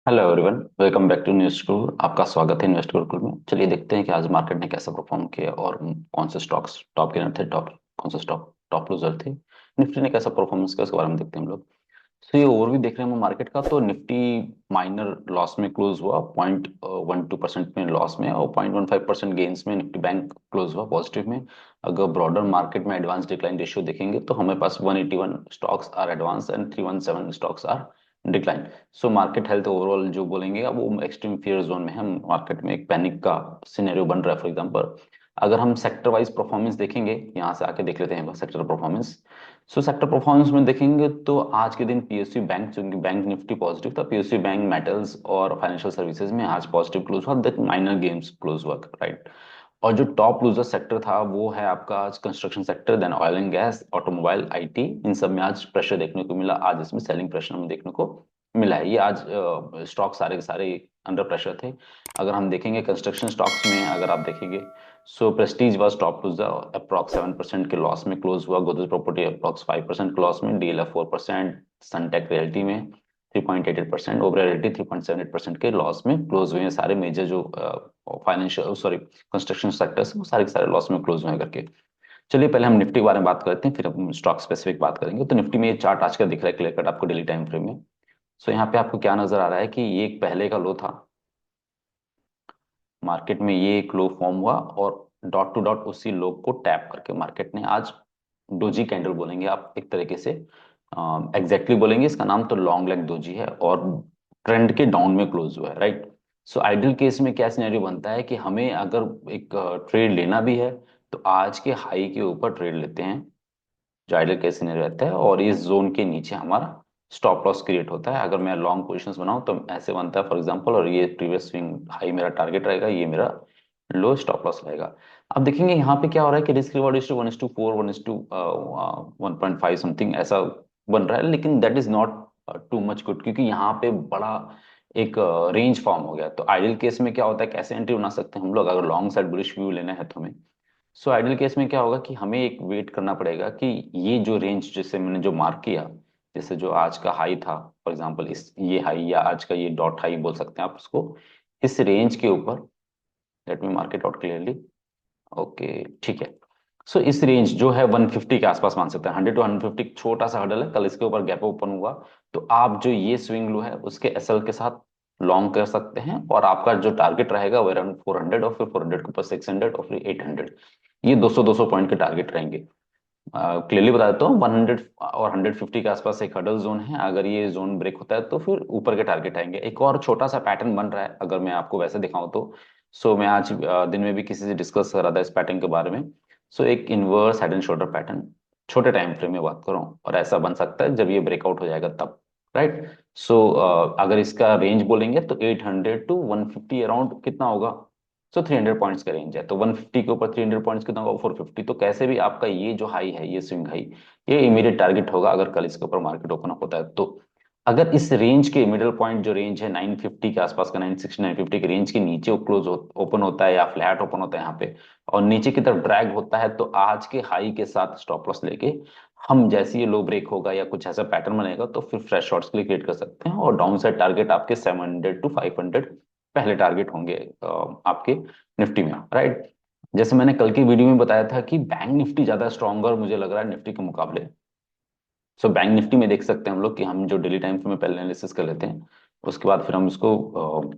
Hello everyone, welcome back to Invest Guru. आपका स्वागत है इन्वेस्ट गुरुकुल में। चलिए देखते हैं कि आज मार्केट ने कैसा परफॉर्म किया और कौन से स्टॉक्स टॉप गेनर थे, टॉप कौन से स्टॉक टॉप लूजर थे, निफ्टी ने कैसा परफॉर्मेंस किया उसके बारे में देखते हैं हम लोग। तो ये ओवरव्यू देख रहे हैं हम मार्केट का। तो निफ्टी माइनर लॉस में क्लोज हुआ, 0.12% में लॉस में, और 0.15% गेन्स में निफ्टी बैंक क्लोज हुआ पॉजिटिव में। अगर ब्रॉडर मार्केट में एडवांस डिक्लाइन रेशियो देखेंगे तो हमें पास 181 stocks are advance and 317 stocks are decline. So market health overall जो बोलेंगे अब वो एक्सट्रीम फियर जोन में है। मार्केट में एक पैनिक का सिनेरियो बन रहा है। फॉर एग्जांपल अगर हम सेक्टर वाइज परफॉर्मेंस देखेंगे, यहाँ से आके देख लेते हैं सेक्टर परफॉर्मेंस। सो सेक्टर परफॉर्मेंस में देखेंगे तो आज के दिन पीएसयू बैंक, चूंकि बैंक निफ्टी पॉजिटिव था, पीएसयू बैंक मेटल्स और फाइनेंशियल सर्विसेज में आज पॉजिटिव क्लोज हुआ, देन माइनर गेम्स क्लोज हुआ, राइट। और जो टॉप लूजर सेक्टर था वो है आपका आज construction sector, then oil and gas, automobile, IT. इन सब में आज प्रेशर देखने को मिला। आज इसमें सेलिंग प्रेशर हमें देखने को मिला है। ये आज स्टॉक सारे के सारे अंडर प्रेशर थे। अगर हम देखेंगे कंस्ट्रक्शन स्टॉक्स में, अगर आप देखेंगे, so Prestige was top loser, approx 7% के लॉस में क्लोज हुआ। गोदरेज प्रॉपर्टी अप्रॉक्स 5% के लॉस में, डीएलएफ 4%, सनटेक रियल्टी में 3.88%, ओबरा रियल्टी 3.78% के लॉस में क्लोज हुए हैं। सारे मेजर जो फाइनेंशियल सॉरी कंस्ट्रक्शन सेक्टर्स वो सारे के सारे लॉस में क्लोज हुए हैं करके। चलिए पहले हम निफ्टी के बारे में बात करते हैं, फिर हम स्टॉक स्पेसिफिक बात करेंगे। तो निफ्टी में ये चार्ट आज का दिख रहा है क्लियर कट आपको डेली टाइम फ्रेम में। सो यहाँ पे आपको क्या नजर आ रहा है कि ये एक पहले का लो था मार्केट में, ये एक लो फॉर्म हुआ और डॉट टू डॉट उसी लो को टैप करके मार्केट ने आज डोजी कैंडल बोलेंगे आप एक तरीके से, एग्जैक्टली बोलेंगे इसका नाम तो लॉन्ग लेग डोजी है, और ट्रेंड के डाउन में क्लोज हुआ है, राइट। सो आइडियल केस में क्या सिनेरियो बनता है कि हमें अगर एक ट्रेड लेना भी है तो आज के हाई के ऊपर ट्रेड लेते हैं, जो आइडियल केस सिनेरियो रहता है, और इस जोन के नीचे हमारा स्टॉप लॉस क्रिएट होता है। अगर मैं लॉन्ग पोजीशंस बनाऊं तो ऐसे बनता है फॉर एग्जांपल, और ये प्रीवियस स्विंग हाई मेरा टारगेट रहेगा, ये मेरा लो स्टॉप लॉस रहेगा। अब देखेंगे यहाँ पे क्या हो रहा है कि risk reward is to 1:4, 1:1.5 something ऐसा बन रहा है, लेकिन that is not too much good, क्योंकि यहाँ पे बड़ा एक रेंज फॉर्म हो गया। तो आइडियल केस में क्या होता है, कैसे एंट्री बना सकते हैं हम लोग अगर लॉन्ग साइड बुलिश व्यू लेना है तो हमें। सो आइडियल केस में क्या होगा कि हमें एक वेट करना पड़ेगा कि ये जो रेंज जैसे मैंने जो मार्क किया, जैसे जो आज का हाई था फॉर एग्जांपल, इस ये हाई या आज का ये डॉट हाई बोल सकते हैं आप उसको, इस रेंज के ऊपर, let me mark it out clearly. Okay, ठीक है। सो इस रेंज जो है 150 के आसपास मान सकते हैं, 100 टू 150 छोटा सा हर्डल है। कल इसके ऊपर गैप ओपन हुआ तो आप जो ये स्विंग लो है उसके एसएल के साथ लॉन्ग कर सकते हैं, और आपका जो टारगेट रहेगा वो अराउंड 400, और फिर 400 के ऊपर 600 और फिर 800। ये 200 पॉइंट के टारगेट रहेंगे। क्लियरली बता देता हूँ, 100 और 150 के आसपास एक हडल जोन है। अगर ये जोन ब्रेक होता है तो फिर ऊपर के टारगेट आएंगे। एक और छोटा सा पैटर्न बन रहा है अगर मैं आपको वैसे दिखाऊं तो। सो मैं आज दिन में भी किसी से डिस्कस कर रहा था इस पैटर्न के बारे में। सो एक inverse head and shoulder pattern, छोटे टाइम फ्रेम में बात करूं, और ऐसा बन सकता है जब ये ब्रेकआउट हो जाएगा तब, राइट। सो अगर इसका रेंज बोलेंगे तो 800 टू 150 अराउंड कितना होगा। सो 300 पॉइंट्स का रेंज है, तो 150 के ऊपर 300 पॉइंट्स कितना होगा, 450। तो कैसे भी आपका ये जो हाई है, ये स्विंग हाई, ये इमीडिएट टारगेट होगा अगर कल इसके ऊपर मार्केट ओपन अप होता है तो। अगर इस रेंज के मिडिल पॉइंट जो रेंज है 950 के आसपास का, 960 950 के रेंज के नीचे ओपन होता है या फ्लैट ओपन होता है यहाँ पे, और नीचे की तरफ ड्रैग होता है, तो आज के हाई के साथ स्टॉप लॉस लेके हम जैसे ये लो ब्रेक होगा या कुछ ऐसा पैटर्न बनेगा तो फिर फ्रेश शॉर्ट्स के लिए क्रिएट कर सकते हैं। और डाउन साइड टारगेट आपके 700 टू 500 पहले टारगेट होंगे आपके निफ्टी में, राइट। जैसे मैंने कल की वीडियो में बताया था कि बैंक निफ्टी ज्यादा स्ट्रॉन्गर मुझे लग रहा है निफ्टी के मुकाबले। सो बैंक निफ्टी में देख सकते हैं हम लोग कि हम जो डेली टाइम फ्रेम में पहले एनालिसिस कर लेते हैं, उसके बाद फिर हम इसको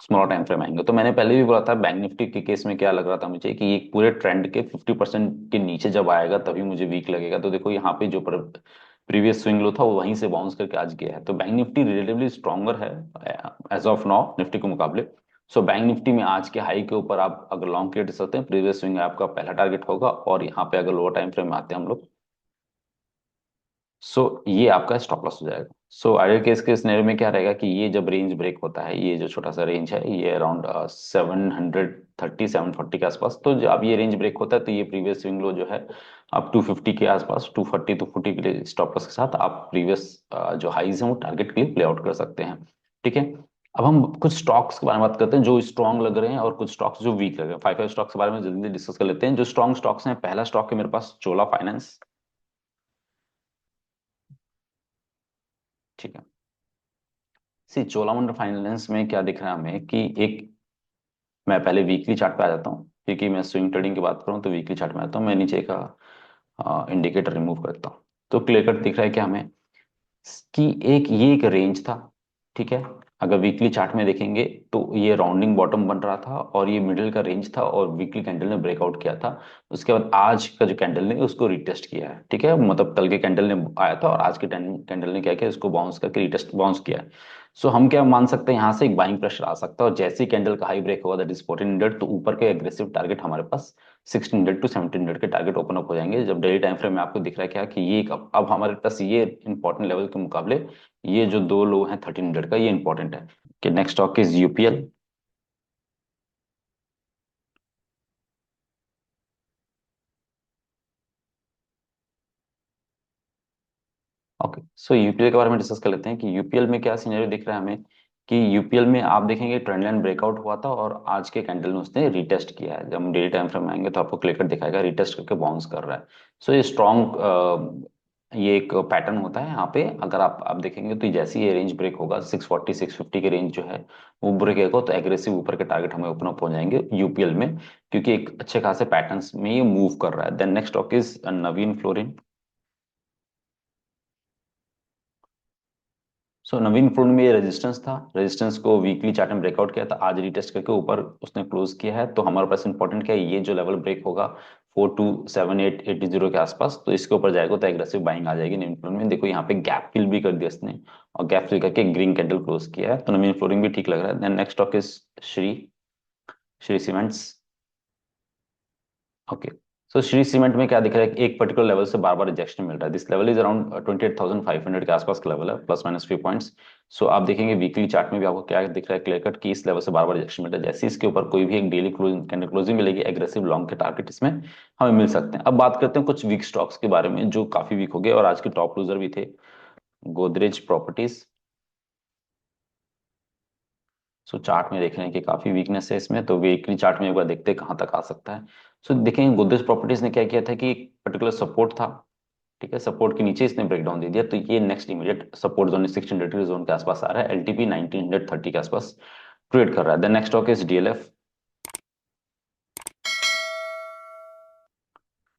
स्मॉल टाइम फ्रेम आएंगे। तो मैंने पहले भी बोला था बैंक निफ्टी के केस में क्या लग रहा था मुझे कि ये पूरे ट्रेंड के 50% के नीचे जब आएगा तभी मुझे वीक लगेगा। तो देखो यहाँ पे जो प्रीवियस स्विंग लो था वो वहीं से बाउंस करके आज गया है, तो बैंक निफ्टी रिलेटिवली स्ट्रॉन्गर है एज ऑफ नाउ निफ्टी के मुकाबले। सो बैंक निफ्टी में आज के हाई के ऊपर आप अगर लॉन्ग क्रिएट कर सकते हैं, प्रीवियस स्विंग आपका पहला टारगेट होगा, और यहाँ पे अगर लोअर टाइम फ्रेम में आते हैं हम लोग, सो ये आपका स्टॉप लॉस हो जाएगा। सो आइडियल केस के सिनेरियो में क्या रहेगा कि ये जब रेंज ब्रेक होता है, ये जो छोटा सा रेंज है ये अराउंड 730 740 के आसपास, तो जब ये रेंज ब्रेक होता है तो ये प्रीवियस स्विंग लो जो है आप 250 के आसपास, 240 240 के लिए स्टॉप लॉस के साथ आप प्रीवियस जो हाईज हैं वो टारगेट के लिए प्ले आउट कर सकते हैं, ठीक है। अब हम कुछ स्टॉक्स के बारे में बात करते हैं जो स्ट्रॉन्ग लग रहे हैं और कुछ स्टॉक्स जो वीक लग रहे हैं। फाइव फाइव स्टॉक्स के बारे में जल्दी डिस्कस कर लेते हैं। जो स्ट्रॉन्ग स्टॉक्स हैं, पहला स्टॉक है मेरे पास चोला फाइनेंस, ठीक है। सी चोलामंडलम फाइनेंस में क्या दिख रहा है हमें कि एक, मैं पहले वीकली चार्ट पे आ जाता हूँ क्योंकि मैं स्विंग ट्रेडिंग की बात करूँ तो वीकली चार्ट में आता हूँ। मैं नीचे का इंडिकेटर रिमूव करता हूँ तो क्लियर कट दिख रहा है कि हमें कि एक ये एक रेंज था। ठीक है, अगर वीकली चार्ट में देखेंगे तो ये राउंडिंग बॉटम बन रहा था और ये मिडिल का रेंज था और वीकली कैंडल ने ब्रेकआउट किया था। उसके बाद आज का जो कैंडल ने उसको रिटेस्ट किया है। ठीक है, मतलब कल के कैंडल ने आया था और आज के कैंडल ने क्या किया, इसको बाउंस करके रिटेस्ट बाउंस किया है। सो हम क्या मान सकते हैं, यहाँ से एक बाइंग प्रेशर आ सकता है और जैसे ही कैंडल का हाई ब्रेक होगा दैट इज 1400, तो ऊपर के एग्रेसिव टारगेट हमारे पास 1600 टू 1700 के टारगेट ओपन अप हो जाएंगे। जब डेली टाइम फ्रेम में आपको दिख रहा है क्या कि ये अब हमारे पास ये इंपॉर्टेंट लेवल के मुकाबले ये जो दो लो हैं 1300 का, ये इंपॉर्टेंट है। कि next stock is UPL. Okay, so UPL के बारे में डिस्कस कर लेते हैं कि यूपीएल में क्या सिनेरियो दिख रहा है हमें। कि यूपीएल में आप देखेंगे ट्रेंड लाइन ब्रेकआउट हुआ था और आज के कैंडल में उसने रिटेस्ट किया है। जब हम डेली टाइम फ्रेम में आएंगे तो आपको क्लिक कर दिखाएगा रिटेस्ट करके बाउंस कर रहा है। सो ये स्ट्रॉन्ग, ये एक पैटर्न होता है यहाँ पे। अगर आप देखेंगे तो जैसे ही ये रेंज ब्रेक होगा 640 650 के रेंज जो है वो ब्रेक होगा तो एग्रेसिव ऊपर के टारगेट हमें ओपन अप हो जाएंगे यूपीएल में, क्योंकि एक अच्छे खासे पैटर्न्स में ये मूव कर रहा है। Then next stock is Navin fluorine. So Navin fluorine में ये रेजिस्टेंस था, रेजिस्टेंस को वीकली चार्ट में ब्रेकआउट किया था, आज रिटेस्ट करके ऊपर उसने क्लोज किया है। तो हमारे पास इंपॉर्टेंट क्या है, ये जो लेवल ब्रेक होगा 427880 के आसपास, तो इसके ऊपर जाएगा तो एग्रेसिव बाइंग आ जाएगी नवीन फ्लोरिन में। देखो यहाँ पे गैप फिल भी कर दिया इसने और गैप फिल करके ग्रीन कैंडल क्लोज किया है, तो नवीन फ्लोरिन भी ठीक लग रहा है। Then next stock is Shree, Shree cements. Okay, so Shree cement में क्या दिख रहा है कि एक पर्टिकुलर लेवल से बार बार रिजेक्शन मिल रहा है। दिस लेवल इज अराउंड 28,500 के आसपास का लेवल है, प्लस माइनस फ्यू पॉइंट्स। सो आप देखेंगे वीकली चार्ट में भी आपको क्या दिख रहा है, क्लियर कट, कि इस लेवल से बार बार रिजेक्शन मिल रहा है। जैसे ही इसके ऊपर कोई भी एक डेली क्लोजिंग कैंडल क्लोजिंग मिलेगी, एग्रेसिव लॉन्ग के टारगेट इसमें हमें मिल सकते हैं। अब बात करते हैं कुछ वीक स्टॉक्स के बारे में जो काफी वीक हो गए और आज के टॉप लूजर भी थे। गोदरेज प्रॉपर्टीज। सो चार्ट में देख रहे हैं कि काफी वीकनेस है इसमें, तो वीकली चार्ट में एक बार देखते हैं कहाँ तक आ सकता है। सो देखेंगे गोदरेज प्रॉपर्टीज ने क्या किया था कि एक पर्टिकुलर सपोर्ट था। ठीक है, सपोर्ट के नीचे इसने ब्रेकडाउन दे दिया, तो ये नेक्स्ट इमीडिएट सपोर्ट जोन 600 के जोन के आसपास आ रहा है। एलटीपी 1930 के आसपास ट्रेड कर रहा है। Then next stock is DLF.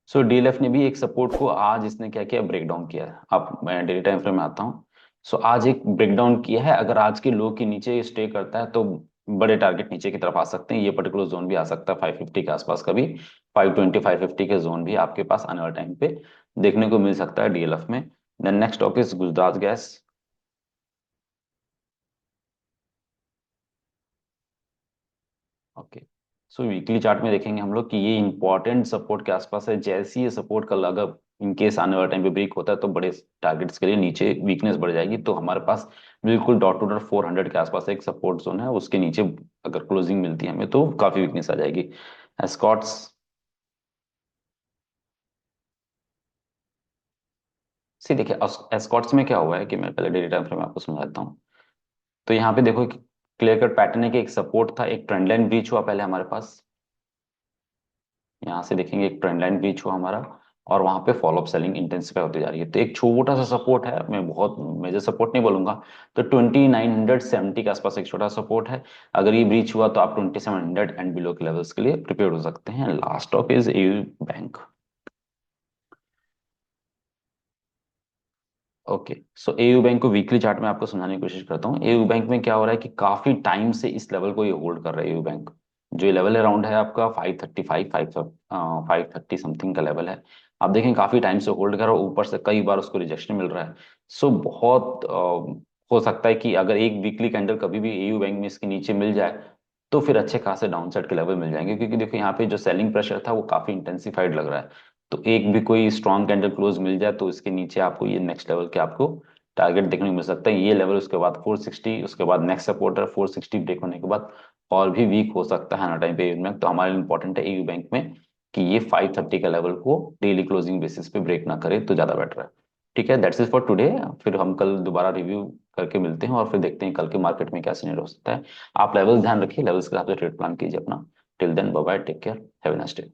So DLF ने भी एक सपोर्ट को आज इसने क्या किया, ब्रेकडाउन किया है। अब मैं डेली टाइम फ्रेम में आता हूँ। सो आज एक ब्रेकडाउन किया है, अगर आज के लो के नीचे स्टे करता है तो बड़े टारगेट नीचे की तरफ आ सकते हैं। ये पर्टिकुलर जोन भी आ सकता है 550 के आसपास का भी, 520 550 के जोन भी आपके पास आने वाले टाइम पे देखने को मिल सकता है डीएलएफ में। Then next stock is Gujarat gas. Okay, so weekly chart में देखेंगे हम लोग कि ये इंपॉर्टेंट सपोर्ट के आसपास है। जैसे ही ये सपोर्ट का अगर इन केस आने वाले टाइम पे ब्रेक होता है तो बड़े टारगेट्स के लिए नीचे वीकनेस बढ़ जाएगी, तो हमारे पास बिल्कुल डॉट टू डॉट 400 के आसपास एक सपोर्ट जोन है, उसके नीचे अगर क्लोजिंग मिलती है हमें तो काफी वीकनेस आ जाएगी। एस्कॉट्स। सी देखिए, एस्कॉट्स में क्या हुआ है कि मैं पहले डेली टाइम फ्रेम आपको समझाता हूँ। तो यहाँ पे देखो क्लियर कट पैटर्न है कि एक सपोर्ट था, एक ट्रेंड लाइन ब्रीच हुआ पहले हमारे पास। यहाँ से देखेंगे एक ट्रेंड लाइन ब्रीच हुआ हमारा और वहां पे फॉलो अप सेलिंग इंटेंसिफाई होती जा रही है। तो एक छोटा सा सपोर्ट है, मैं बहुत मेजर सपोर्ट नहीं बोलूंगा, तो 2970 के आसपास एक छोटा सपोर्ट है। अगर ये ब्रीच हुआ तो आप 2700 एंड बिलो के लेवल्स के लिए प्रिपेयर हो सकते हैं। Last of is AU bank. Okay, so AU bank को वीकली चार्ट में आपको समझाने की कोशिश करता हूँ। एयू बैंक में क्या हो रहा है कि काफी टाइम से इस लेवल को ये होल्ड कर रहा है एयू बैंक। जो ये लेवल अराउंड है आपका 535 530 समथिंग का लेवल है। आप देखें काफी टाइम से होल्ड कर रहा है, ऊपर से कई बार उसको रिजेक्शन मिल रहा है। सो बहुत हो सकता है कि अगर एक वीकली कैंडल कभी भी एयू बैंक में इसके नीचे मिल जाए तो फिर अच्छे खासे डाउनसाइड के लेवल मिल जाएंगे, क्योंकि देखो यहाँ पे जो सेलिंग प्रेशर था वो काफी इंटेंसिफाइड लग रहा है। तो एक भी कोई स्ट्रॉन्ग कैंडल क्लोज मिल जाए तो इसके नीचे आपको ये नेक्स्ट लेवल के आपको टारगेट देखने को मिल सकता है। ये लेवल उसके बाद 460, उसके बाद नेक्स्ट सपोर्टर 460 ब्रेक होने के बाद और भी वीक हो सकता है ना टाइम पे एयू बैंक। तो हमारे लिए इंपॉर्टेंट है एयू बैंक में कि ये 530 का लेवल को डेली क्लोजिंग बेसिस पे ब्रेक ना करे तो ज्यादा बेटर है। ठीक है, दैट्स इट फॉर टुडे। फिर हम कल दोबारा रिव्यू करके मिलते हैं और फिर देखते हैं कल के मार्केट में क्या सीनियर हो सकता है। आप लेवल्स ध्यान रखिए, लेवल्स के हिसाब से ट्रेड प्लान कीजिए अपना। Till then bye bye, take care, have a nice day.